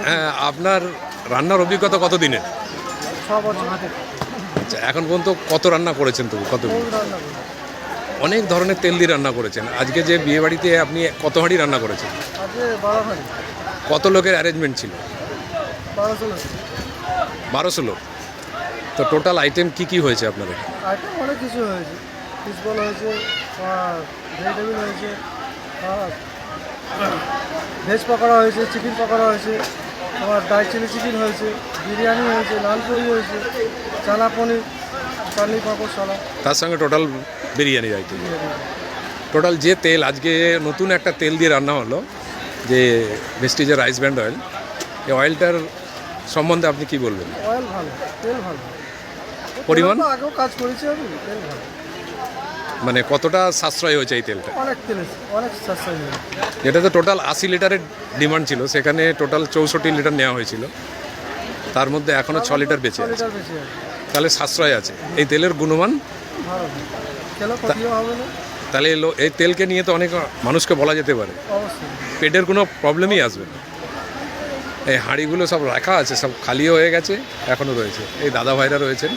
হ্যাঁ, আপনার রান্নার অভিজ্ঞতা কত দিনের? 6 বছর হাতে আচ্ছা, এখন পর্যন্ত কত রান্না করেছেন তবু কত? বহু রান্না করি। অনেক ধরনের তেল দিয়ে রান্না করেছেন। আজকে যে বিয়ে বাড়িতে আপনি কত হাঁড়ি রান্না করেছেন? আজকে 12 হাঁড়ি, কত লোকের অ্যারেঞ্জমেন্ট ছিল? 1200 লোক। 1200 লোক। তো টোটাল আইটেম কি কি হয়েছে আপনাদের? আইটেম অনেক কিছু হয়েছে, ফিশ বল হয়েছে, আর ভেজিটেবিল হয়েছে, আর ভেজ পকোড়া হয়েছে, চিকেন পকোড়া হয়েছে, আবার ড্রাই চিলি চিকেন হয়েছে, বিরিয়ানি হয়েছে, লাল পুরি হয়েছে, চানা পনির, চাটনি পাঁপড় সালাদ। তার সঙ্গে টোটাল বিরিয়ানির আইটেম। টোটাল যে তেল আজকে নতুন একটা তেল দিয়ে রান্না হলো, যে ভেস্টিজের রাইস ব্র্যান্ড অয়েল, এই অয়েলটার সম্বন্ধে আপনি কি বলবেন? অয়েল ভালো, তেল ভালো। পরিমাণ? তেল তো আগেও কাজ করেছি আমি, তেল ভালো। মানে কতটা সাশ্রয় হয়েছে এই তেলটা? অনেক তেল আছে, অনেক সাশ্রয় হয়েছে। যেটাতে টোটাল 80 লিটারের ডিমান্ড ছিল, সেখানে টোটাল 64 লিটার নেওয়া হয়েছিল, তার মধ্যে এখনও 6 লিটার বেঁচে 6 আছে। লিটার বেশি আছে, তাহলে সাশ্রয় আছে। এই তেলের গুণমান, ভালো। খেলে ক্ষতিও হবে না, তাহলে এই তেলকে নিয়ে তো অনেক মানুষকে বলা যেতে পারে অবশ্যই। পেটের কোনো প্রবলেমই আসবে না। এই হাঁড়িগুলো সব রাখা আছে, সব খালিও হয়ে গেছে, এখনও রয়েছে। এই দাদা ভাইরা রয়েছেন।